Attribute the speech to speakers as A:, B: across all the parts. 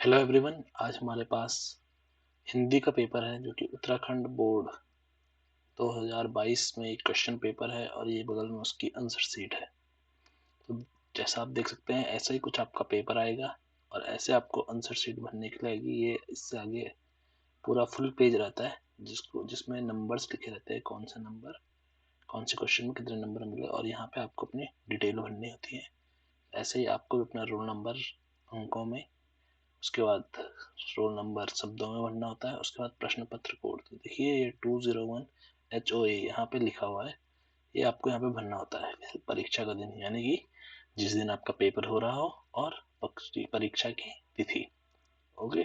A: Hello everyone. आज हमारे पास हिंदी का पेपर है जो कि उत्तराखंड बोर्ड 2022 में एक क्वेश्चन पेपर है और ये बगल में उसकी आंसर शीट है। तो जैसा आप देख सकते हैं ऐसा ही कुछ आपका पेपर आएगा और ऐसे आपको आंसर शीट भरने के लिए आएगी। ये इससे आगे पूरा फुल पेज रहता है जिसमें नंबर्स लिखे रहते हैं, कौन सा नंबर कौन से क्वेश्चन में कितने नंबर मिले, और यहाँ पे आपको अपनी डिटेल भरनी होती है। ऐसे ही आपको अपना रोल नंबर अंकों में, उसके बाद रोल नंबर शब्दों में भरना होता है, उसके बाद प्रश्न पत्र कोड। तो देखिए ये 201 HOA यहाँ पे लिखा हुआ है, ये आपको यहाँ पे भरना होता है परीक्षा का दिन, यानी कि जिस दिन आपका पेपर हो रहा हो और परीक्षा की तिथि। ओके,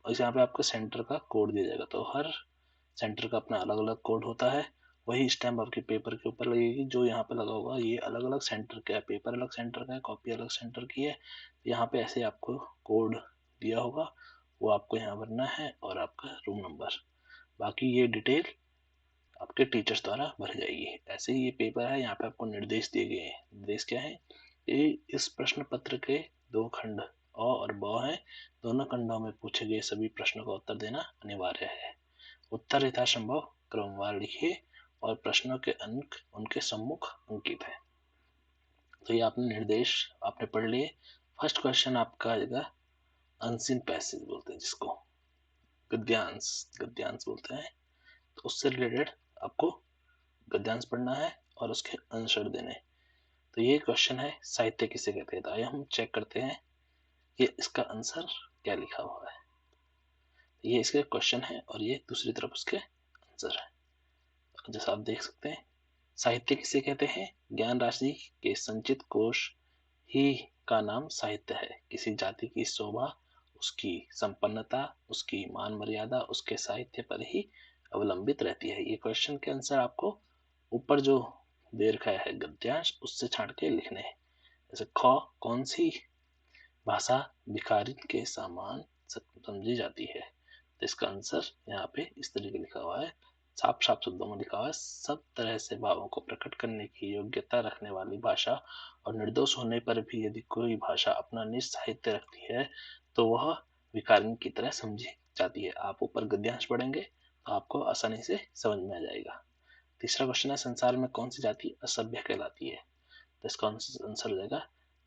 A: और यहाँ पे आपको सेंटर का कोड दिया जाएगा। तो हर सेंटर का अपना अलग अलग कोड होता है। वही स्टैम्प आपके पेपर के ऊपर लगेगी जो यहाँ पे लगा होगा। ये अलग अलग सेंटर का है, पेपर अलग सेंटर का है, कॉपी अलग सेंटर की है। यहाँ पे ऐसे आपको कोड दिया होगा, वो आपको यहाँ भरना है और आपका रूम नंबर। बाकी ये डिटेल आपके टीचर्स द्वारा भर जाएगी। ऐसे ही ये पेपर है, यहाँ पे आपको निर्देश दिए गए हैं। निर्देश क्या है? ये इस प्रश्न पत्र के दो खंड अ और ब हैं। दोनों खंडों में पूछे गए सभी प्रश्नों का उत्तर देना अनिवार्य है। उत्तर यथासंभव क्रमवार लिखिए और प्रश्नों के अंक उनके सम्मुख अंकित है। तो ये आपने निर्देश आपने पढ़ लिए। फर्स्ट क्वेश्चन आपका आएगा अनसीन पैसेज बोलते हैं जिसको, गद्यांश गद्यांश बोलते हैं। तो उससे रिलेटेड आपको गद्यांश पढ़ना है और उसके आंसर देने। तो ये क्वेश्चन है साहित्य किसे कहते हैं। तो आइए हम चेक करते हैं कि इसका आंसर क्या लिखा हुआ है। ये इसके क्वेश्चन है और ये दूसरी तरफ उसके आंसर है। जैसा आप देख सकते हैं, साहित्य किसे कहते हैं? ज्ञान राशि के संचित कोश ही का नाम साहित्य है। किसी जाति की शोभा, उसकी संपन्नता, उसकी मान मर्यादा उसके साहित्य पर ही अवलंबित रहती है। ये क्वेश्चन के आंसर आपको ऊपर जो दे रखा है गद्यांश, उससे छांट के लिखने हैं। जैसे ख, कौन सी भाषा भिखारी के समान समझी जाती है? तो इसका आंसर यहाँ पे इस तरीके लिखा हुआ है, साफ साफ शब्दों में लिखा हुआ है। सब तरह से भावों को प्रकट करने की योग्यता रखने वाली भाषा और निर्दोष होने पर भी यदि कोई भाषा अपना निज साहित्य रखती है तो वह भिखारिन की तरह समझी जाती है। आप ऊपर गद्यांश पढ़ेंगे तो आपको आसानी से समझ में आ जाएगा। तीसरा क्वेश्चन है संसार में कौन सी जाति असभ्य कहलाती है? तो इसका आंसर हो जाएगा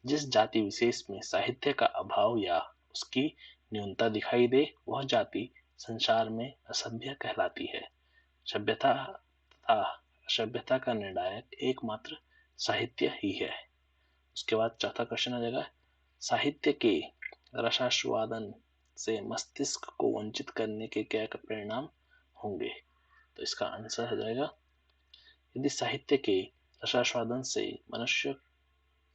A: जिस जाति विशेष में साहित्य का अभाव या उसकी न्यूनता दिखाई दे वह जाति संसार में असभ्य कहलाती है। सभ्यता तथा असभ्यता का निर्णायक एकमात्र साहित्य ही है। उसके बाद चौथा क्वेश्चन आ जाएगा साहित्य के रसास्वादन से मस्तिष्क को वंचित करने के क्या परिणाम होंगे? तो इसका आंसर हो जाएगा यदि साहित्य के रसास्वादन से मनुष्य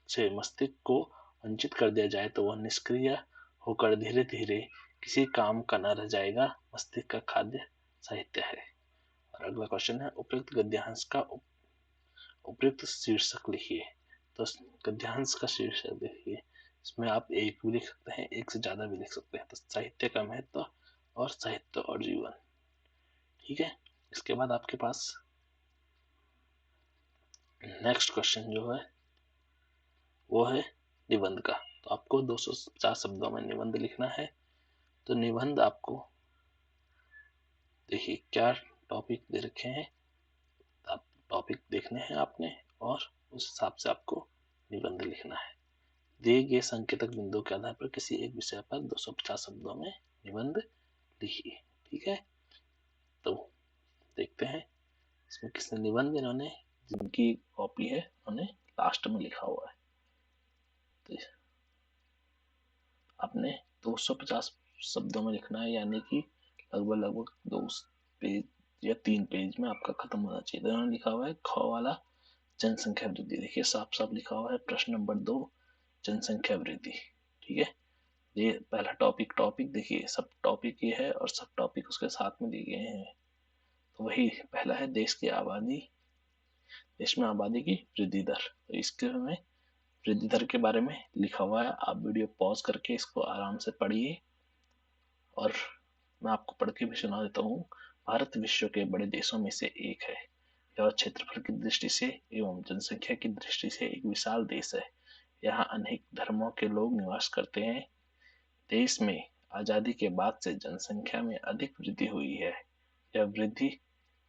A: से मस्तिष्क को वंचित कर दिया जाए तो वह निष्क्रिय होकर धीरे धीरे किसी काम का न रह जाएगा। मस्तिष्क का खाद्य साहित्य है। और अगला क्वेश्चन है उपयुक्त गद्यांश का उपयुक्त शीर्षक लिखिए। तो गद्यांश का शीर्षक देखिए, इसमें आप एक भी लिख सकते हैं, एक से ज्यादा भी लिख सकते हैं। तो साहित्य का महत्व और साहित्य और जीवन, ठीक है। इसके बाद आपके पास नेक्स्ट क्वेश्चन जो है वो है निबंध का। तो आपको 250 शब्दों में निबंध लिखना है। तो निबंध आपको देखिए क्या टॉपिक दे रखे हैं, आप टॉपिक देखने हैं आपने और उस हिसाब से आपको निबंध लिखना है। दिए गए संकेतक बिंदु के आधार पर किसी एक विषय पर 250 शब्दों में निबंध लिखिए, ठीक है। तो देखते हैं इसमें किसने निबंध, इन्होंने जिनकी कॉपी है उन्होंने लास्ट में लिखा हुआ है। तो आपने 250 शब्दों में लिखना है, यानी कि लगभग 2 पेज या 3 पेज में आपका खत्म होना चाहिए। तो इन्होंने लिखा हुआ है ख वाला जनसंख्या वृद्धि। देखिए साफ साफ लिखा हुआ है प्रश्न नंबर 2 जनसंख्या वृद्धि, ठीक है। ये पहला टॉपिक देखिए, सब टॉपिक ये है और सब टॉपिक उसके साथ में दिए गए हैं। तो वही पहला है देश में आबादी की वृद्धि दर। तो इसके में वृद्धि दर के बारे में लिखा हुआ है। आप वीडियो पॉज करके इसको आराम से पढ़िए और मैं आपको पढ़ के भी सुना देता हूँ। भारत विश्व के बड़े देशों में से एक है। यह क्षेत्रफल की दृष्टि से एवं जनसंख्या की दृष्टि से एक विशाल देश है। यहाँ अनेक धर्मों के लोग निवास करते हैं। देश में आजादी के बाद से जनसंख्या में अधिक वृद्धि हुई है। यह वृद्धि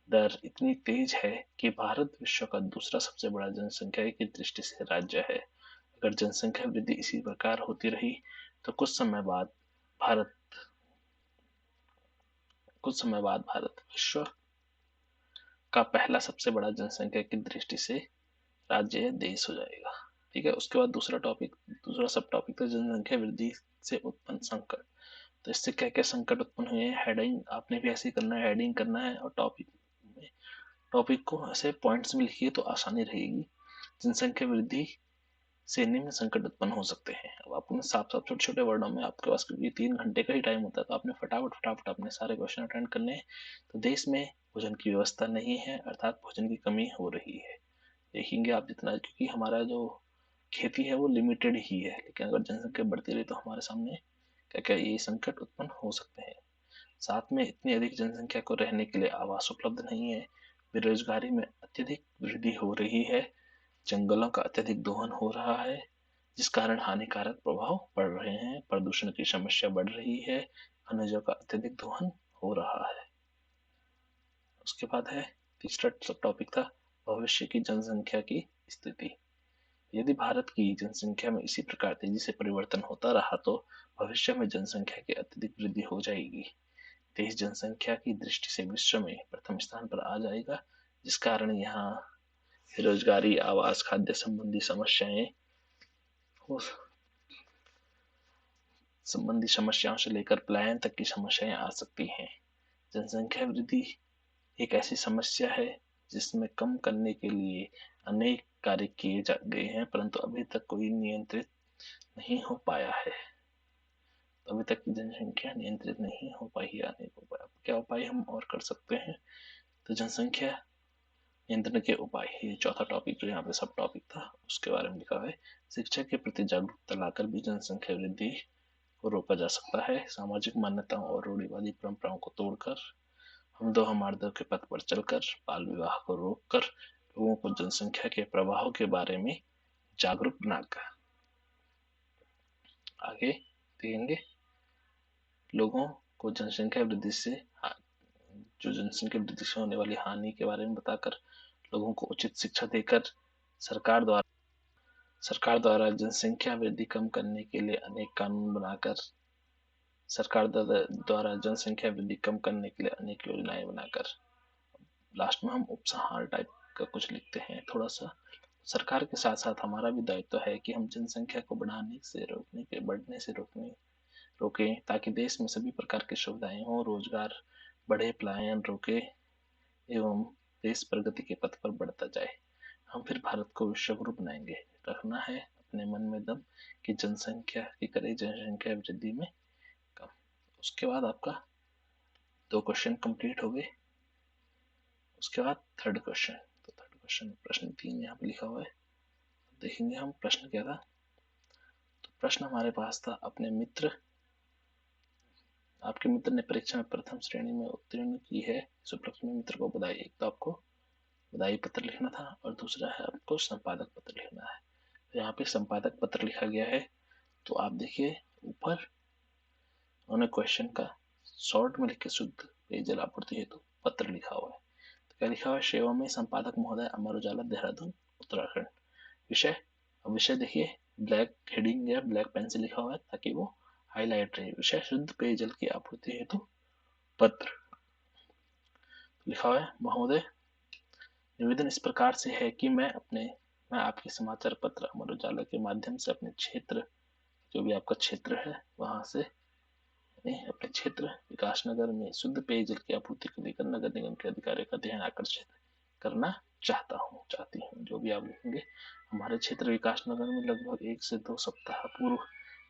A: दर इतनी तेज है कि भारत विश्व का दूसरा सबसे बड़ा जनसंख्या की दृष्टि से राज्य है। अगर जनसंख्या वृद्धि इसी प्रकार होती रही तो भारत कुछ समय बाद भारत विश्व का पहला सबसे बड़ा जनसंख्या की दृष्टि से राज्य या देश हो जाएगा। ठीक है, उसके बाद दूसरा सब टॉपिक था जनसंख्या वृद्धि से उत्पन्न संकट। तो इससे क्या क्या संकट उत्पन्न हुए हैं, हेडिंग आपने भी ऐसे ही करना है, हेडिंग करना है और टॉपिक को ऐसे पॉइंट्स में लिखिए तो आसानी रहेगी। जनसंख्या वृद्धि से निम्न संकट उत्पन्न हो सकते हैं। अब आपको साफ साफ छोटे छोटे वर्डों में, आपके पास क्योंकि 3 घंटे का ही टाइम होता है तो आपने फटाफट अपने सारे क्वेश्चन अटेंड करने हैं। तो देश में भोजन की व्यवस्था नहीं है, अर्थात भोजन की कमी हो रही है। देखेंगे आप जितना, क्योंकि हमारा जो खेती है वो लिमिटेड ही है, लेकिन अगर जनसंख्या बढ़ती रही तो हमारे सामने क्या क्या ये संकट उत्पन्न हो सकते हैं। साथ में इतनी अधिक जनसंख्या को रहने के लिए आवास उपलब्ध नहीं है। बेरोजगारी में अत्यधिक वृद्धि हो रही है। जंगलों का अत्यधिक दोहन हो रहा है जिस कारण हानिकारक प्रभाव पड़ रहे हैं। प्रदूषण की समस्या बढ़ रही है। खनिजों का अत्यधिक दोहन हो रहा है। उसके बाद है तीसरा सब टॉपिक था भविष्य की जनसंख्या की स्थिति। यदि भारत की जनसंख्या में इसी प्रकार तेजी से परिवर्तन होता रहा तो भविष्य में जनसंख्या की अत्यधिक वृद्धि हो जाएगी। देश जनसंख्या की दृष्टि से विश्व में प्रथम स्थान पर आ जाएगा, जिस कारण यहाँ बेरोजगारी, आवास, खाद्य संबंधी समस्याओं से लेकर पलायन तक की समस्याएं आ सकती हैं। जनसंख्या वृद्धि एक ऐसी समस्या है जिसमें कम करने के लिए अनेक कार्य किए गए हैं, परंतु अभी तक कोई नियंत्रित नहीं हो पाया है। अभी तक की जनसंख्या नियंत्रित नहीं हो पाई या नहीं हो पाया। क्या उपाय हम और कर सकते हैं? तो जनसंख्या नियंत्रण के उपाय, ये चौथा टॉपिक जो यहाँ पे सब टॉपिक था उसके बारे में लिखा है। शिक्षा के प्रति जागरूकता लाकर भी जनसंख्या वृद्धि को रोका जा सकता है। सामाजिक मान्यताओं और रूढ़िवादी परंपराओं को तोड़कर, हम दो हमारे दो के पथ पर चलकर, बाल विवाह को रोककर लोगों को जनसंख्या के प्रभाव के बारे में जागरूक बनाकर आगे देखेंगे। लोगों को जनसंख्या वृद्धि से होने वाली हानि के बारे में बताकर, लोगों को उचित शिक्षा देकर, सरकार द्वारा जनसंख्या वृद्धि कम करने के लिए अनेक कानून बनाकर, सरकार द्वारा जनसंख्या वृद्धि कम करने के लिए अनेक योजनाएं बनाकर, लास्ट में हम उपसंहार टाइप का कुछ लिखते हैं थोड़ा सा। सरकार के साथ साथ हमारा भी दायित्व है कि हम जनसंख्या को बढ़ने से रोकें, ताकि देश में सभी प्रकार की सुविधाएं हों, रोजगार बढ़े, पलायन रोके एवं देश प्रगति के पथ पर बढ़ता जाए। हम फिर भारत को विश्व गुरु बनाएंगे। रखना है अपने मन में दम कि जनसंख्या वृद्धि में कम। उसके बाद आपका 2 क्वेश्चन कंप्लीट हो गए। उसके बाद थर्ड क्वेश्चन प्रश्न 3 यहाँ पे लिखा हुआ है। देखेंगे हम प्रश्न क्या था। तो प्रश्न हमारे पास था, आपके मित्र ने परीक्षा में प्रथम श्रेणी में उत्तीर्ण की है, इस उपलक्ष्य में मित्र को बधाई। एक तो आपको बधाई पत्र लिखना था और दूसरा है आपको संपादक पत्र लिखना है। तो यहाँ पे संपादक पत्र लिखा गया है। तो आप देखिए ऊपर उन्होंने क्वेश्चन का शॉर्ट में लिख के शुद्ध पेयजल आपूर्ति हेतु पत्र लिखा हुआ है। तो क्या लिखा हुआ है? सेवा में संपादक महोदय, अमर उजाला, देहरादून, उत्तराखंड। विषय देखिए ब्लैक हेडिंग या ब्लैक पेन से लिखा हुआ है ताकि वो हाईलाइट रहे। विषय शुद्ध पेयजल की आपूर्ति हेतु पत्र। लिखा हुआ है, महोदय निवेदन इस प्रकार से है कि मैं आपके समाचार पत्र अमर उजाला के माध्यम से अपने क्षेत्र, जो भी आपका क्षेत्र है वहां से, अपने क्षेत्र विकासनगर में शुद्ध पेयजल की आपूर्ति को लेकर नगर निगम के अधिकारियों का ध्यान आकर्षित करना चाहती हूँ। जो भी आप लिखेंगे। हमारे क्षेत्र विकासनगर में लगभग 1 से 2 सप्ताह पूर्व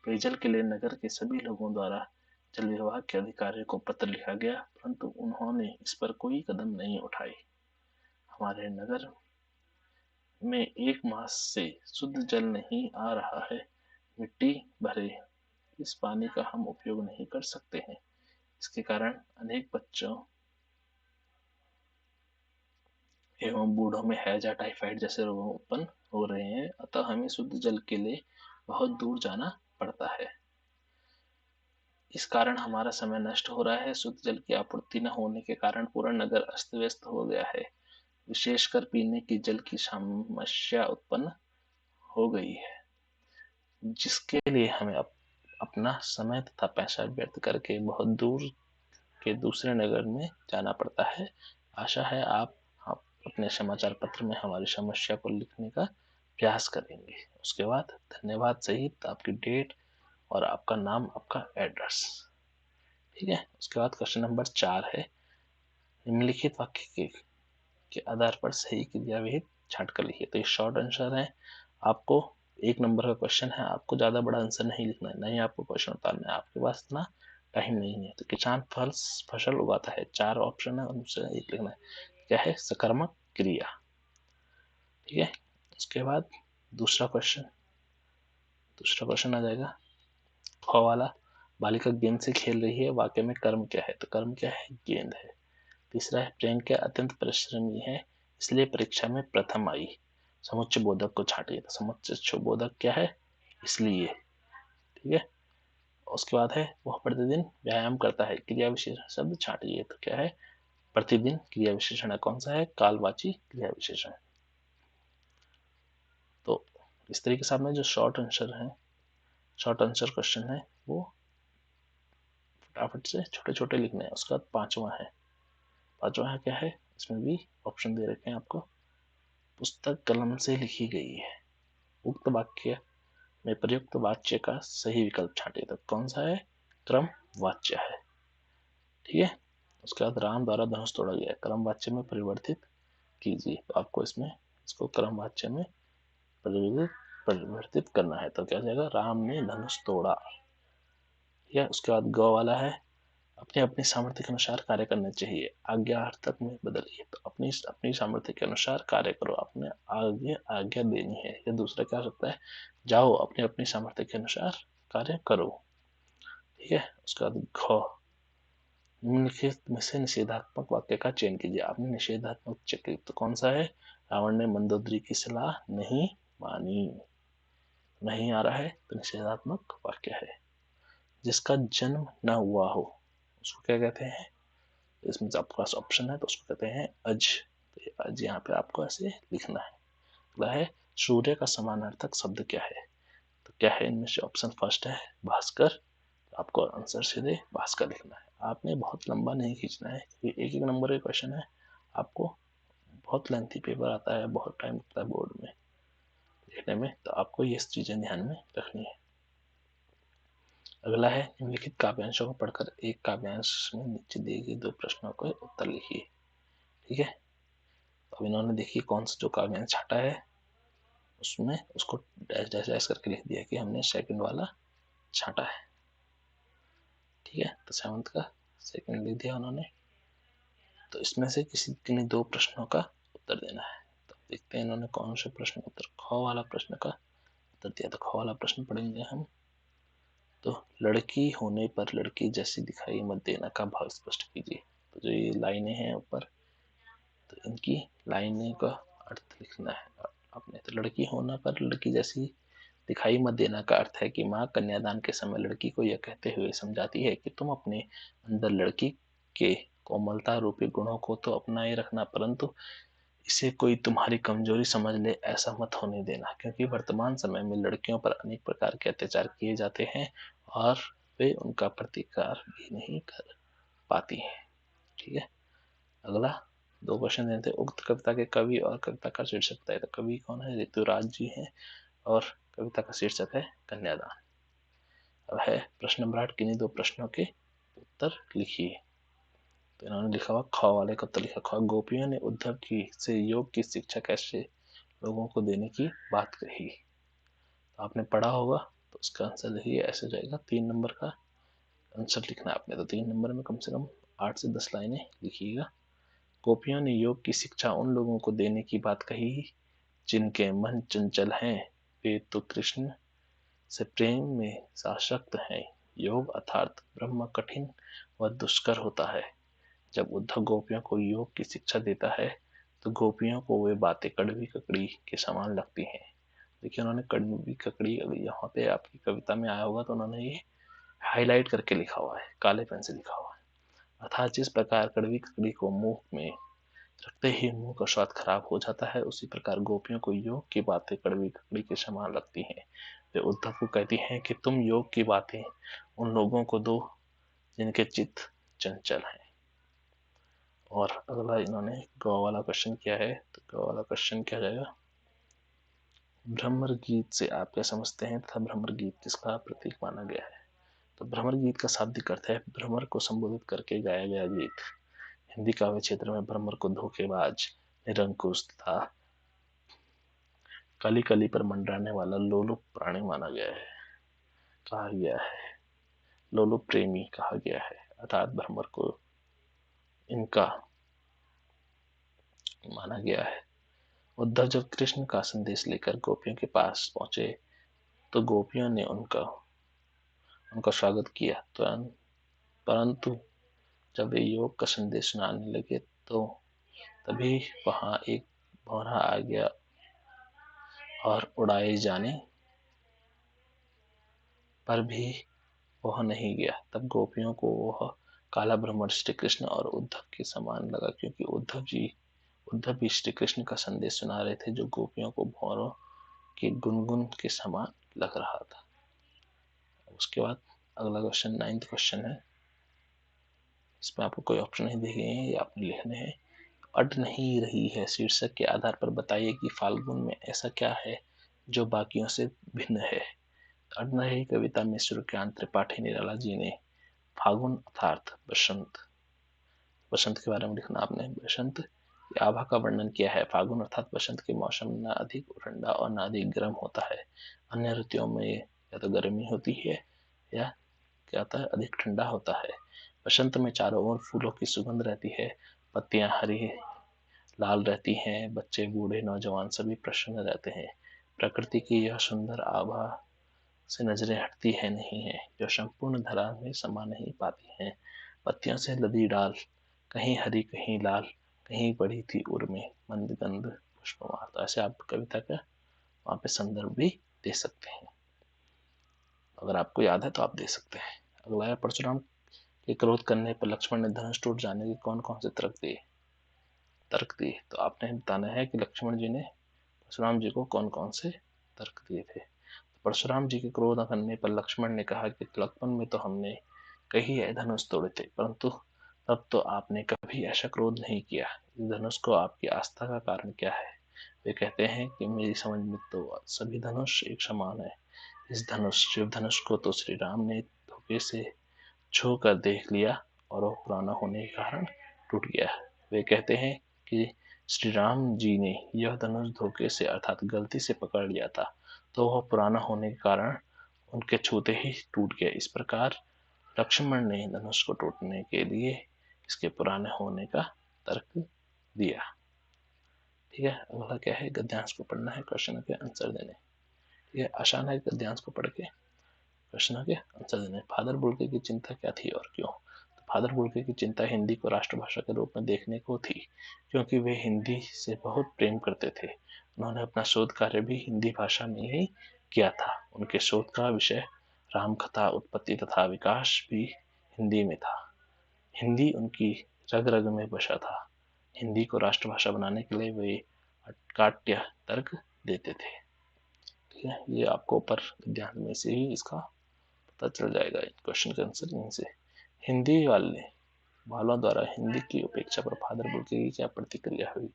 A: पेयजल के लिए नगर के सभी लोगों द्वारा जल विभाग के अधिकारियों को पत्र लिखा गया, परंतु उन्होंने इस पर कोई कदम नहीं उठाई। हमारे नगर में 1 मास से शुद्ध जल नहीं आ रहा है। मिट्टी भरे इस पानी का हम उपयोग नहीं कर सकते हैं। इसके कारण अनेक बच्चों एवं बूढ़ों में हैजा, टाइफाइड जैसे रोग उत्पन्न हो रहे हैं, अतः हमें शुद्ध जल के लिए बहुत दूर जाना पड़ता है। इस कारण हमारा समय नष्ट हो रहा है। शुद्ध जल की आपूर्ति न होने के कारण पूरा नगर अस्त व्यस्त हो गया है। विशेषकर पीने की जल की समस्या उत्पन्न हो गई है, जिसके लिए हमें अपना समय तथा पैसा व्यर्थ करके बहुत दूर के दूसरे नगर में जाना पड़ता है। आशा है आप अपने समाचार पत्र में हमारी समस्या को लिखने का प्रयास करेंगे। उसके बाद धन्यवाद सहित आपकी डेट और आपका नाम, आपका एड्रेस। ठीक है। उसके बाद क्वेश्चन नंबर 4 है, निम्नलिखित वाक्य के आधार पर सही क्रिया विहित छांट कर लिखिए। तो ये शॉर्ट आंसर है। आपको 1 नंबर का क्वेश्चन है, आपको ज्यादा बड़ा आंसर नहीं लिखना है, नहीं आपको क्वेश्चन उतारना है, आपके पास इतना टाइम नहीं है। तो किसान फसल उगाता है, 4 ऑप्शन है, उनसे एक लिखना है। क्या है? सकर्मक क्रिया। ठीक है। उसके बाद दूसरा क्वेश्चन आ जाएगा ख वाला, बालिका गेंद से खेल रही है, वाक्य में कर्म क्या है? तो कर्म क्या है? गेंद है। तीसरा है, प्रियंका अत्यंत परिश्रमी है, इसलिए परीक्षा में प्रथम आई। समुच्चय बोधक को छांटिए। तो समुच्चय बोधक क्या है? इसलिए। ठीक है। उसके बाद है, वह प्रतिदिन व्यायाम करता है, क्रिया विशेषण शब्द छांटिए। तो क्या है? प्रतिदिन क्रिया विशेषण है, कौन सा है? कालवाची क्रिया विशेषण। तो इस तरीके से आपने जो शॉर्ट आंसर क्वेश्चन है वो फटाफट से छोटे छोटे लिखने हैं। उसके बाद पांचवा है क्या है? इसमें भी ऑप्शन दे रखे हैं आपको। पुस्तक कलम से लिखी गई है, उक्त वाक्य में प्रयुक्त वाच्य का सही विकल्प छांटिए। तो कौन सा है? क्रम वाच्य है। ठीक है। उसके बाद राम द्वारा धनुष तोड़ा गया, क्रम वाच्य में परिवर्तित कीजिए। तो आपको इसको क्रम वाच्य में परिवर्तित करना है। तो क्या जाएगा? राम ने धनुष तोड़ा। ठीक है। उसके बाद ग वाला है, अपने अपने सामर्थ्य के अनुसार कार्य करना चाहिए, आज्ञा अर्थक में बदलिए। तो अपनी अपनी सामर्थ्य के अनुसार कार्य करो, अपने आगे आज्ञा देनी है। या दूसरा क्या हो सकता है? जाओ अपने अपनी सामर्थ्य के अनुसार कार्य करो। ठीक है। उसके बाद घ, निम्नलिखित में से निषेधात्मक वाक्य का चयन कीजिए। आपने निषेधात्मक चक्र, तो कौन सा है? रावण ने मंदोदरी की सलाह नहीं मानी। नहीं आ रहा है तो निषेधात्मक वाक्य है। जिसका जन्म न हुआ हो उसको क्या कहते हैं? इसमें आपके पास ऑप्शन है, तो उसको कहते हैं अज। तो ये अज यहाँ पे आपको ऐसे लिखना है। अगला है, सूर्य का समानार्थक शब्द क्या है? तो क्या है इनमें से? ऑप्शन फर्स्ट है भास्कर। तो आपको आंसर सीधे भास्कर लिखना है। आपने बहुत लंबा नहीं खींचना है, क्योंकि एक नंबर का क्वेश्चन है। आपको बहुत लेंथी पेपर आता है, बहुत टाइम लगता है बोर्ड में लिखने में, तो आपको ये चीजें ध्यान में रखनी है। अगला है, निम्नलिखित काव्यांशों को पढ़कर एक काव्यांश में नीचे दिए गए 2 प्रश्नों के उत्तर लिखिए। ठीक है। तो अब इन्होंने देखिए कौन सा जो काव्यांश छाटा है उसमें उसको डैश डैश डैश करके लिख दिया कि हमने सेकंड वाला छाटा है। ठीक है। तो 7th का सेकंड लिख दिया उन्होंने। तो इसमें से किन्हीं 2 प्रश्नों का उत्तर देना है। तो देखते हैं इन्होंने कौन से प्रश्न उत्तर। ख वाला प्रश्न का उत्तर दिया। तो ख वाला प्रश्न पढ़ेंगे हम। तो लड़की होने पर लड़की जैसी दिखाई मत देना का भाव स्पष्ट कीजिए। तो जो ये लाइनें हैं ऊपर, तो इनकी लाइनें का अर्थ लिखना है आपने। तो लड़की होना पर लड़की जैसी दिखाई मत देना का अर्थ है कि माँ कन्यादान के समय लड़की को यह कहते हुए समझाती है कि तुम अपने अंदर लड़की के कोमलता रूपी गुणों को तो अपनाए रखना, परंतु इसे कोई तुम्हारी कमजोरी समझ ले ऐसा मत होने देना, क्योंकि वर्तमान समय में लड़कियों पर अनेक प्रकार के अत्याचार किए जाते हैं और वे उनका प्रतिकार भी नहीं कर पाती हैं। ठीक है। अगला 2 क्वेश्चन देते हैं। उक्त कविता के कवि और कविता का शीर्षक बताइए। तो कवि कौन है? ऋतुराज जी हैं और कविता का शीर्षक है कन्यादान। अब है प्रश्न नंबर 8, किन्हीं 2 प्रश्नों के उत्तर लिखिए। तो इन्होंने लिखा हुआ ख वाले का उत्तर लिखा। ख, गोपियों ने उद्धव की से योग की शिक्षा कैसे लोगों को देने की बात कही। तो आपने पढ़ा होगा, तो उसका आंसर देखिए ऐसे जाएगा। 3 नंबर का आंसर लिखना है आपने। तो 3 नंबर में कम से कम 8 से 10 लाइनें लिखिएगा। गोपियों ने योग की शिक्षा उन लोगों को देने की बात कही जिनके मन चंचल हैं, वे तो कृष्ण से प्रेम में आसक्त हैं। योग अर्थात ब्रह्म कठिन व दुष्कर होता है। जब उद्धव गोपियों को योग की शिक्षा देता है तो गोपियों को वे बातें कड़वी ककड़ी के समान लगती हैं। देखिए उन्होंने कड़वी ककड़ी, यहाँ पे आपकी कविता में आया होगा तो उन्होंने ये हाईलाइट करके लिखा हुआ है, काले पेन से लिखा हुआ है। अर्थात जिस प्रकार कड़वी ककड़ी को मुंह में रखते ही मुंह का स्वाद खराब हो जाता है, उसी प्रकार गोपियों को योग की बातें कड़वी ककड़ी के समान लगती हैं। वे उद्धव को कहती हैं कि तुम योग की बातें उन लोगों को दो जिनके चित्त चंचल हैं। और अगला इन्होंने गौ वाला क्वेश्चन किया है, तो गौ वाला क्वेश्चन क्या जाएगा, भ्रमर गीत से आप क्या समझते हैं तथा भ्रमर गीत किसका प्रतीक माना गया है। तो भ्रमर गीत का शाब्दिक अर्थ है भ्रमर को संबोधित करके गाया गया गीत। हिंदी काव्य क्षेत्र में भ्रमर को धोखेबाज, निरंकुश तथा कली कली पर मंडराने वाला लोलुप प्राणी माना गया है, कहा गया है, लोलुप प्रेमी कहा गया है। अर्थात भ्रमर को इनका माना गया है। उद्धव जब कृष्ण का संदेश लेकर गोपियों के पास पहुंचे तो गोपियों ने उनका स्वागत किया, परंतु जब वे योग का संदेश सुनाने लगे तो तभी वहां एक भौरा आ गया और उड़ाए जाने पर भी वह नहीं गया। तब गोपियों को वह काला भ्रमर श्री कृष्ण और उद्धव के समान लगा, क्योंकि उद्धव भी श्री कृष्ण का संदेश सुना रहे थे, जो गोपियों को भौरों के गुनगुन के समान लग रहा था। उसके बाद अगला क्वेश्चन 9th क्वेश्चन है। इसमें आपको कोई ऑप्शन नहीं दिए गए हैं, ये आपने लिखने हैं। अट नहीं रही है शीर्षक के आधार पर बताइए कि फाल्गुन में ऐसा क्या है जो बाकियों से भिन्न है। अट नहीं रही कविता में सूर्यकांत त्रिपाठी निराला जी ने फाल्गुन अर्थात बसंत के बारे में लिखना आपने। बसंत की आभा का वर्णन किया है। फाल्गुन अर्थात बसंत के मौसम न अधिक ठंडा और न अधिक गर्म होता है। अन्य ऋतुओं में या तो गर्मी होती है या क्या होता है, अधिक ठंडा होता है। बसंत में चारों ओर फूलों की सुगंध रहती है, पत्तियां हरी लाल रहती हैं, बच्चे बूढ़े नौजवान सभी प्रसन्न रहते हैं। प्रकृति की यह सुंदर आभा से नजरें हटती है नहीं है, जो संपूर्ण धरा में समा नहीं पाती हैं। पत्तियों से लदी डाल कहीं हरी कहीं लाल, कहीं बढ़ी थी उर में मंद गंध पुष्पमाल। तो ऐसे आप कविता का वहां पे संदर्भ भी दे सकते हैं, अगर आपको याद है तो आप दे सकते हैं। अगला है परशुराम के क्रोध करने पर लक्ष्मण ने धनुष टूट जाने के कौन कौन से तर्क दिए। तो आपने बताना है कि लक्ष्मण जी ने परशुराम जी को कौन कौन से तर्क दिए थे। परशुराम जी के क्रोध करने पर लक्ष्मण ने कहा कि तिलकपन में तो हमने कई धनुष तोड़े थे, परंतु तब तो आपने कभी ऐसा क्रोध नहीं किया। इस धनुष को आपकी आस्था का कारण क्या है। वे कहते हैं कि मेरी समझ में तो सभी धनुष एक समान है। इस शिव धनुष को तो श्री राम ने धोखे से छू कर देख लिया और वह पुराना होने के कारण टूट गया। वे कहते हैं कि श्री राम जी ने यह धनुष धोखे से अर्थात गलती से पकड़ लिया था, तो वह पुराना होने के कारण उनके छूते ही टूट गया। इस प्रकार लक्ष्मण ने धनुष को टूटने के लिए इसके पुराने होने का तर्क दिया। ठीक है, अगला क्या है, गद्यांश को पढ़ना है, क्वेश्चन के आंसर देने। ठीक है, आसान है गद्यांश को पढ़ के प्रश्न के आंसर देने। फादर बुल्के की चिंता क्या थी और क्यों। तो फादर बुल्के की चिंता हिंदी को राष्ट्रभाषा के रूप में देखने को थी, क्योंकि वे हिंदी से बहुत प्रेम करते थे। उन्होंने अपना शोध कार्य भी हिंदी भाषा में ही किया था। उनके शोध का विषय रामकथा उत्पत्ति तथा विकास भी हिंदी में था। हिंदी उनकी रग रग में बसा था। हिंदी को राष्ट्रभाषा बनाने के लिए वे अटकाट्य तर्क देते थे। ठीक है, ये आपको ऊपर ध्यान में से ही इसका पता चल जाएगा। क्वेश्चन का आंसर यहीं से। हिंदी वालों द्वारा हिंदी की उपेक्षा पर फादर बुल्के की क्या प्रतिक्रिया हुई।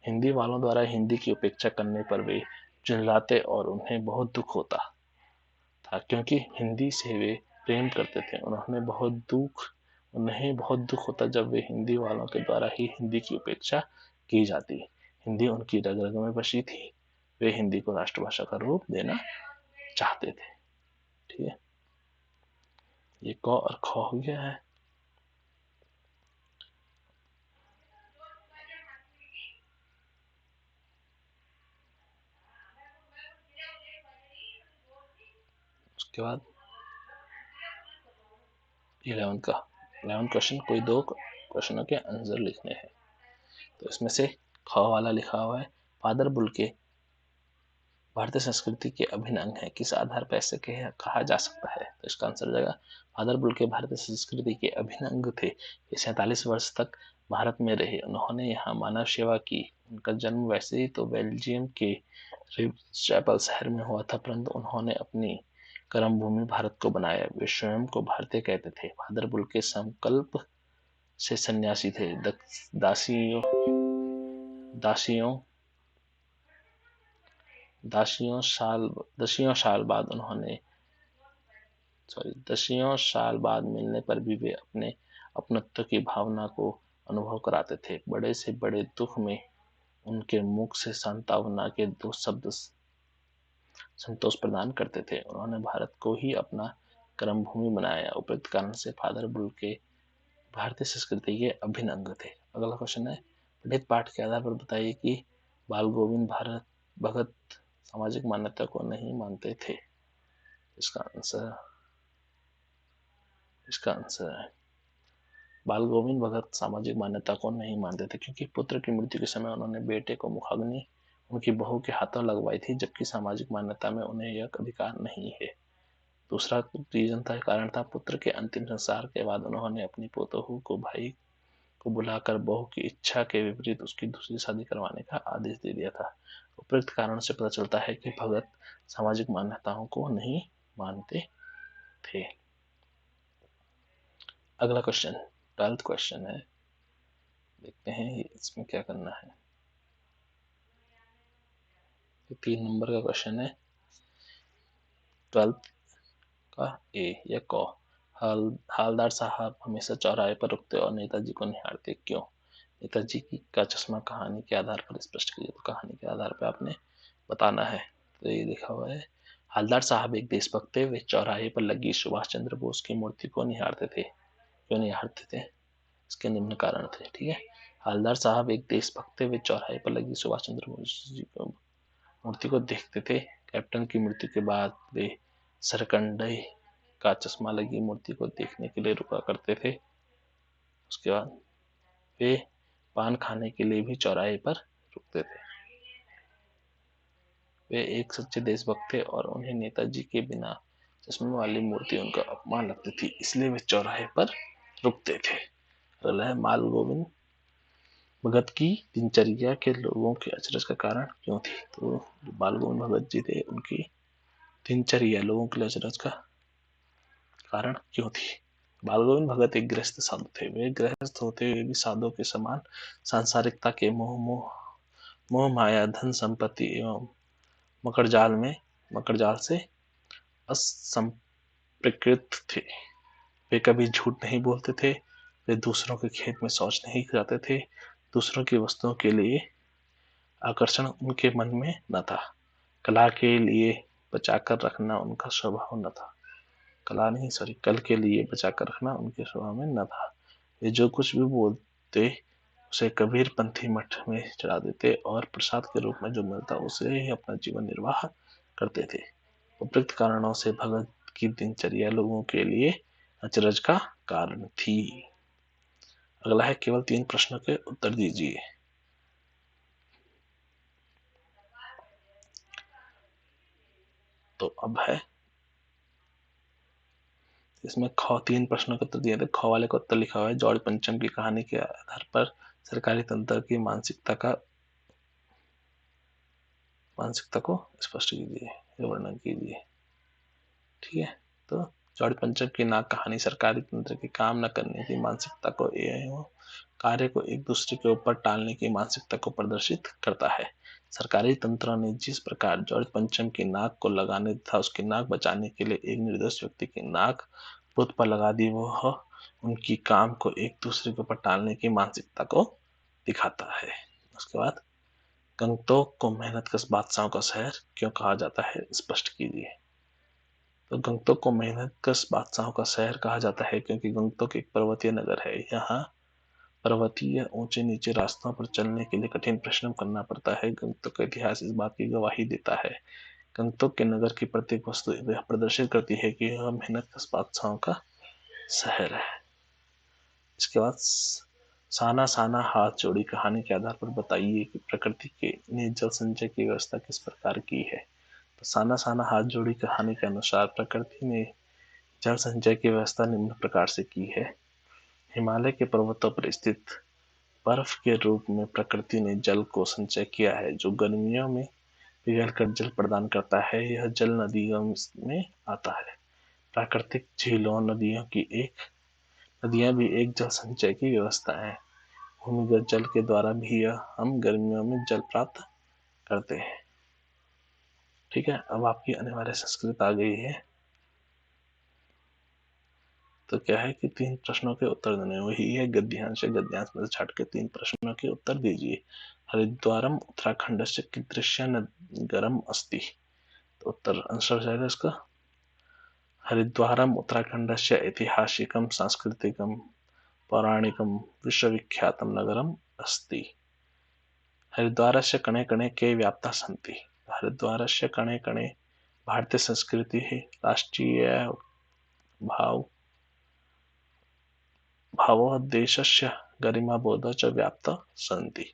A: हिंदी वालों द्वारा हिंदी की उपेक्षा करने पर वे चिल्लाते और उन्हें बहुत दुख होता था, क्योंकि हिंदी से वे प्रेम करते थे। उन्हें बहुत दुख होता जब वे हिंदी वालों के द्वारा ही हिंदी की उपेक्षा की जाती। हिंदी उनकी रग रग में बसी थी। वे हिंदी को राष्ट्रभाषा का रूप देना चाहते थे। ठीक है, ये क और ख हो गया है। उसके बाद 11th क्वेश्चन, कोई दो क्वेश्चनों के आंसर लिखने हैं। तो इसमें से ख वाला लिखा हुआ है, फादर बुल्के भारतीय संस्कृति के अभिन्न अंग है, किस आधार पर ऐसे कहा जा सकता है? तो इसका आंसर हो जाएगा फादर बुल्के भारतीय संस्कृति के अभिन्न अंग थे। ये 47 वर्ष तक भारत में रहे, उन्होंने यहाँ मानव सेवा की। उनका जन्म वैसे ही तो बेल्जियम के रिचैपल शहर में हुआ था, परंतु उन्होंने अपनी कर्मभूमि भारत को बनाया। वे स्वयं को भारतीय कहते थे। फादर बुल्के संकल्प से सन्यासी थे। दासियों दासियों दसियों साल बाद मिलने पर भी वे अपने अपनत्व की भावना को अनुभव कराते थे। बड़े से बड़े दुख में उनके मुख से सांत्वना के 2 शब्द संतोष प्रदान करते थे। उन्होंने भारत को ही अपना कर्मभूमि बनाया। उपयुक्त कारण से फादर बुल्के भारतीय संस्कृति के अभिन्न अंग थे। अगला क्वेश्चन है, पठित पाठ के आधार पर बताइए कि बाल गोविंद भगत सामाजिक मान्यता को नहीं मानते थे। इसका आंसर है बाल गोविंद भगत सामाजिक मान्यता को नहीं मानते थे, क्योंकि पुत्र की मृत्यु के समय उन्होंने बेटे को मुखाग्नि उनकी बहू के हाथों लगवाई थी, जबकि सामाजिक मान्यता में उन्हें यह अधिकार नहीं है। दूसरा कारण था, पुत्र के अंतिम संस्कार के बाद उन्होंने अपनी पोतोहू को भाई को बुलाकर बहू की इच्छा के विपरीत उसकी दूसरी शादी करवाने का आदेश दे दिया था। उपयुक्त कारण से पता चलता है कि भगत सामाजिक मान्यताओं को नहीं मानते थे। अगला क्वेश्चन 12th क्वेश्चन है, देखते हैं इसमें क्या करना है। 3 नंबर का क्वेश्चन है 12th का ए या क। हालदार साहब हमेशा चौराहे पर रुकते और नेताजी को निहारते, क्यों? नेताजी का चश्मा कहानी के आधार पर स्पष्ट कीजिए। तो कहानी के आधार पर आपने बताना है। तो ये लिखा हुआ है, हालदार साहब एक देशभक्त थे। वे चौराहे पर लगी सुभाष चंद्र बोस की मूर्ति को निहारते थे। क्यों निहारते थे? इसके निम्न कारण थे। ठीक है, हालदार साहब एक देशभक्त थे। वे चौराहे पर लगी सुभाष चंद्र बोस जी को मूर्ति को देखते थे। कैप्टन की मृत्यु के बाद वे सरकंडे का चश्मा लगी मूर्ति को देखने के लिए रुका करते थे। उसके बाद वे पान खाने के लिए भी चौराहे पर रुकते थे। वे एक सच्चे देशभक्त थे और उन्हें नेताजी के बिना चश्मे वाली मूर्ति उनका अपमान लगती थी, इसलिए वे चौराहे पर रुकते थे। अगला है, बाल गोविंद भगत की दिनचर्या के लोगों के अचरज का कारण क्यों थी? तो बाल गोविंद भगत जी थे, उनकी दिनचर्या लोगों के लिए अचरज का कारण क्यों थी? बाल गोविंद भगत एक गृहस्थ साधु थे। वे गृहस्थ होते हुए भी साधुओं के समान सांसारिकता के मोह माया, धन संपत्ति एवं मकड़जाल से असंप्रकृत थे। वे कभी झूठ नहीं बोलते थे। वे दूसरों के खेत में शौच नहीं कराते थे। दूसरों की वस्तुओं के लिए आकर्षण उनके मन में न था। कला के लिए बचाकर रखना उनका स्वभाव न था। कल के लिए बचाकर रखना उनके स्वभाव में न था। वे जो कुछ भी बोलते उसे कबीर पंथी मठ में चढ़ा देते और प्रसाद के रूप में जो मिलता उसे ही अपना जीवन निर्वाह करते थे। उपयुक्त कारणों से भगत की दिनचर्या लोगों के लिए अचरज का कारण थी। अगला है, केवल 3 प्रश्नों के उत्तर दीजिए। तो अब है, इसमें 3 प्रश्नों के उत्तर दिए थे। ख वाले का उत्तर लिखा हुआ है, जॉर्ज पंचम की कहानी के आधार पर सरकारी तंत्र की मानसिकता को स्पष्ट कीजिए, वर्णन कीजिए। ठीक है, तो जॉर्ज पंचम की नाक कहानी सरकारी तंत्र के काम न करने की मानसिकता को एवं कार्य को एक दूसरे के ऊपर टालने की मानसिकता को प्रदर्शित करता है। सरकारी तंत्रों ने जिस प्रकार जॉर्ज पंचम की नाक को लगाने तथा उसकी नाक बचाने के लिए एक निर्दोष व्यक्ति की नाक बुत पर लगा दी, वह उनकी काम को एक दूसरे के ऊपर टालने की मानसिकता को दिखाता है। उसके बाद, गंगटोक को मेहनतकश बादशाहों का शहर क्यों कहा जाता है? स्पष्ट कीजिए। तो गंगटोक को मेहनतकश बादशाहों का शहर कहा जाता है क्योंकि गंगटोक एक पर्वतीय नगर है। यहाँ पर्वतीय ऊंचे नीचे रास्तों पर चलने के लिए कठिन परिश्रम करना पड़ता है। गंगटोक का इतिहास इस बात की गवाही देता है। गंगटोक के नगर की प्रत्येक वस्तु यह प्रदर्शित करती है कि यह मेहनतकश बादशाहों का शहर है। इसके बाद, साना साना हाथ जोड़ी कहानी के आधार पर बताइए कि प्रकृति ने जल संचय की व्यवस्था किस प्रकार की है। साना साना हाथ जोड़ी कहानी के अनुसार प्रकृति ने जल संचय की व्यवस्था निम्न प्रकार से की है। हिमालय के पर्वतों पर स्थित बर्फ के रूप में प्रकृति ने जल को संचय किया है, जो गर्मियों में पिघलकर जल प्रदान करता है। यह जल नदियों में आता है। प्राकृतिक झीलों नदियां भी एक जल संचय की व्यवस्था है। भूमिगत जल के द्वारा भी हम गर्मियों में जल प्राप्त करते हैं। ठीक है, अब आपकी अनिवार्य संस्कृत आ गई है। तो क्या है कि 3 प्रश्नों के उत्तर देने, वही है गद्यांश में से छाट के 3 प्रश्नों के उत्तर दीजिए। हरिद्वारम उत्तराखंडस्य कीदृश नगरम अस्ति। तो उत्तर आंसर हो जाएगा इसका हरिद्वारम उत्तराखंडस्य ऐतिहासिकम सांस्कृतिकम पौराणिकम विश्वविख्यातम नगरम अस्ति। हरिद्वारस्य कणे कणे के व्याप्ता सन्ति। हरिद्वारस्य कणे कणे भारतीय संस्कृति राष्ट्रीय भावो देशस्य गरिमाबोध च व्याप्ता सन्ति।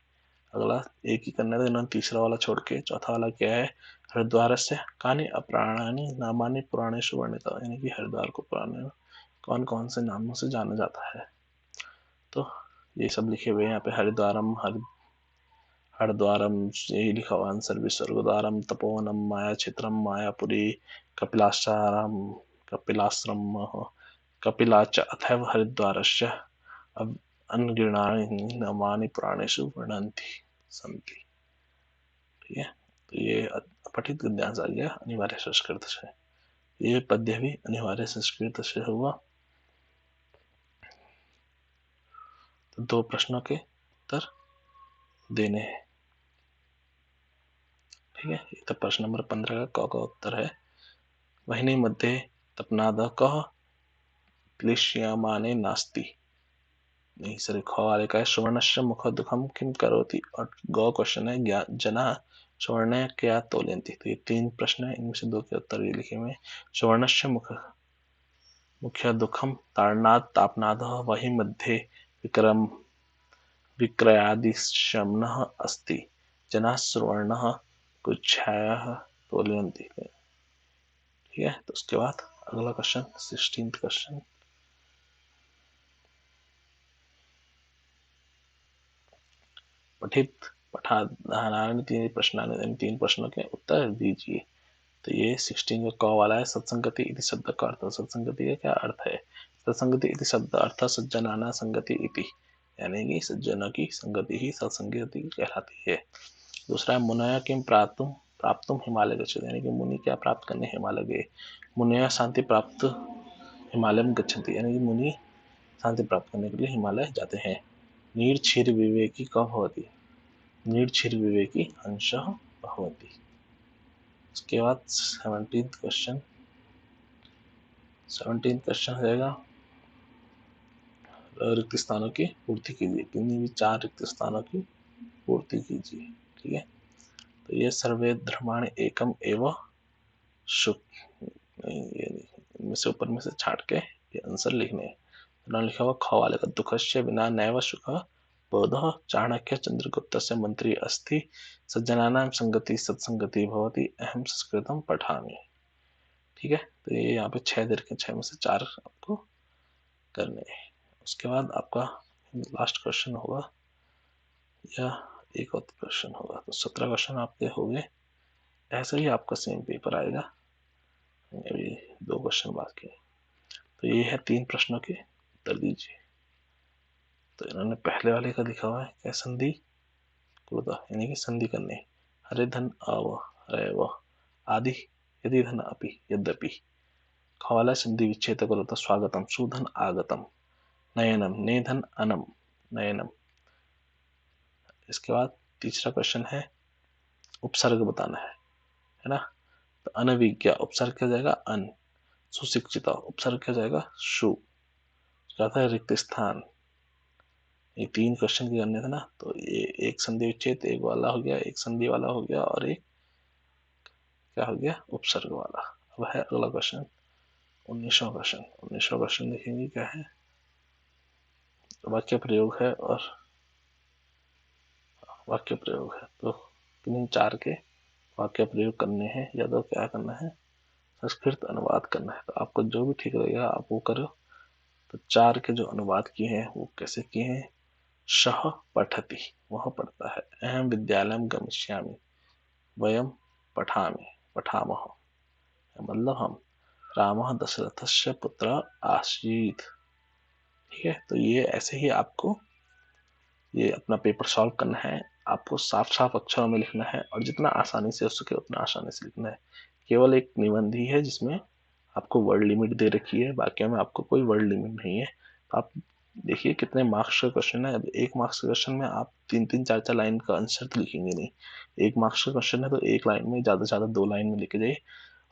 A: अगला एक ही करने देना, तीसरा वाला छोड़ के चौथा वाला क्या है, हरिद्वार से कानि अप्राणानि नामानि पुराणेषु वर्णिता, यानी कि हरिद्वार को पुराने में कौन कौन से नामों से जाना जाता है। तो ये सब लिखे हुए हैं यहाँ पे। हरिद्वारम यही लिखा हुआ आंसर भी। स्वर्गद्वारम तपोवनम माया क्षेत्रम मायापुरी कपिलाश्रम कपिलाच अथैव हरिद्वारस्य अनगिणानि नामानि पुराणेषु वर्णन्ति सन्ति। ठीक है, तो ये अपठित गद्यांश आ गया अनिवार्य संस्कृत से। ये पद्य भी अनिवार्य संस्कृत से हुआ। तो 2 प्रश्नों के उत्तर देने हैं। ठीक है, ये तो प्रश्न नंबर 15 का उत्तर है। वहिनी मध्ये तपनादकः क्लिश्यमाने नास्ति। नहीं सर, ख वाले का है सुवर्णस्य मुख दुखम किम करोति, और ग क्वेश्चन है जना स्वर्ण क्या तोलयन्ति। तो ये 3 प्रश्न है, इनमें से 2 के उत्तर ये लिखे हुए। सुवर्णस्य मुख्य दुखम ताड़नाद तापनादः वही मध्ये विक्रयादिशमनः अस्ति। जनाः सुवर्णः कुच्छायः तोलयन्ति। ठीक है, तो उसके बाद अगला क्वेश्चन 16th क्वेश्चन। पठित पठाधानानि 3 प्रश्नों के उत्तर दीजिए। तो ये 16 का क वाला है। सत्संगति इति शब्द का अर्थ। सत्संगति का क्या अर्थ है? सत्संगति इति शब्द अर्थ सज्जनाना संगति इति, यानी कि सज्जनों की संगति ही सत्संगति कहलाती है। दूसरा है मुनय किम प्राप्तुम हिमालय गच्छति, यानी कि मुनि क्या प्राप्त करने हिमालय गए। मुनय शांति प्राप्त हिमालयम गच्छन्ति, यानी कि मुनि शांति प्राप्त करने के लिए हिमालय जाते हैं। नीरक्षीर विवेकी कब होती? नीरक्षीर विवेकी अंशः भवति। उसके बाद 17th क्वेश्चन हो जाएगा रिक्त स्थानों की पूर्ति कीजिए। किन्हीं भी 4 रिक्त स्थानों की पूर्ति कीजिए। ठीक है, तो ये सर्वे धर्माणि एकम एव सुख, इनमें से ऊपर में से छाट के ये आंसर लिखने हैं। तो लिखा हुआ ख वाले का दुखस्य विना नैव सुख बोधः चाणक्य चंद्रगुप्तस्य मंत्री अस्ति सज्जनानां संगति सत्संगति भवति अहम संस्कृतम पठामि। ठीक है, तो ये यहाँ पे 6 देर के 6 में से 4 आपको करने हैं। उसके बाद आपका लास्ट क्वेश्चन होगा या एक और क्वेश्चन होगा। तो 17 क्वेश्चन आपके हो गए। ऐसे ही आपका सेम पेपर आएगा। अभी 2 क्वेश्चन बाकी है। तो ये है 3 प्रश्नों के उत्तर दीजिए। तो इन्होंने पहले वाले का लिखा हुआ है क्या, संधि कुरुता, यानी कि संधि करने। हरे धन अव हरे व आदि यदि धन अपि यद्यपि। खवाला संधि विच्छेद कुरुता स्वागतम सुधन आगतम नयनम नेधन अनम नयनम। इसके बाद तीसरा क्वेश्चन है उपसर्ग बताना है ना। तो अनविज्ञा उपसर्ग क्या जाएगा अन। सुशिक्षिता उपसर्ग क्या जाएगा सु। जाता है रिक्त स्थान। ये 3 क्वेश्चन की करने थे ना, तो ये एक संधि विच्छेद एक वाला हो गया, एक संधि वाला हो गया, और एक क्या हो गया उपसर्ग वाला। अब है अगला क्वेश्चन 19वां क्वेश्चन। 19वां क्वेश्चन देखेंगे क्या है। तो वाक्य प्रयोग है और वाक्य प्रयोग है। तो किन्हीं 4 के वाक्य प्रयोग करने हैं या तो क्या करना है, संस्कृत अनुवाद करना है। तो आपको जो भी ठीक लगेगा आप वो करो। तो 4 के जो अनुवाद किए हैं वो कैसे किए हैं, सः पठति, वह पढ़ता है, अहम विद्यालयम गमिष्यामि, वयम पठामः, मतलब हम, रामः दशरथस्य पुत्र आसीत्। ठीक है, तो ये ऐसे ही आपको ये अपना पेपर सॉल्व करना है। आपको साफ साफ अक्षरों में लिखना है और जितना आसानी से हो सके उतना आसानी से लिखना है। केवल एक निबंध ही है जिसमें आपको वर्ड लिमिट दे रखी है, बाकी में आपको कोई वर्ड लिमिट नहीं है। तो आप देखिए कितने मार्क्स का क्वेश्चन है। अब 1 मार्क्स के क्वेश्चन में आप 3-3, 4-4 लाइन का आंसर तो लिखेंगे नहीं। 1 मार्क्स का क्वेश्चन है तो 1 लाइन में, ज्यादा से ज्यादा 2 लाइन में लिखे जाइए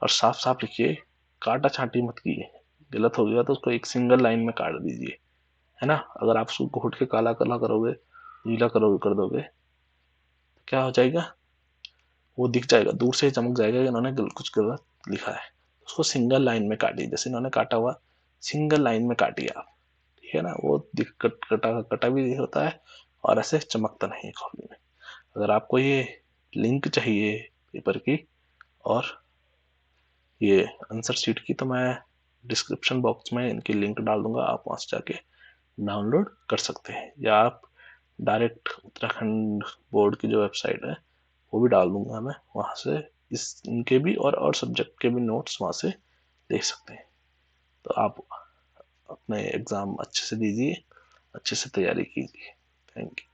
A: और साफ साफ लिखिए, काटा छांटी मत कीजिए। गलत हो गया तो उसको एक सिंगल लाइन में काट दीजिए, है ना। अगर आप उसको घोट के काला काला करोगे, नीला करोगे, कर दोगे, तो क्या हो जाएगा, वो दिख जाएगा, दूर से चमक जाएगा कि इन्होंने कुछ गलत लिखा है। उसको सिंगल लाइन में काटिए, जैसे इन्होंने काटा हुआ, सिंगल लाइन में काटिए आप, ठीक है ना। वो कटा कटा भी होता है और ऐसे चमकता नहीं है कॉपी में। अगर आपको ये लिंक चाहिए पेपर की और ये आंसर शीट की, तो मैं डिस्क्रिप्शन बॉक्स में इनकी लिंक डाल दूंगा, आप वहां से जाके डाउनलोड कर सकते हैं, या आप डायरेक्ट उत्तराखंड बोर्ड की जो वेबसाइट है वो भी डाल दूंगा मैं, वहां से इस इनके भी और सब्जेक्ट के भी नोट्स वहां से देख सकते हैं। तो आप अपने एग्जाम अच्छे से दीजिए, अच्छे से तैयारी कीजिए। Thank you.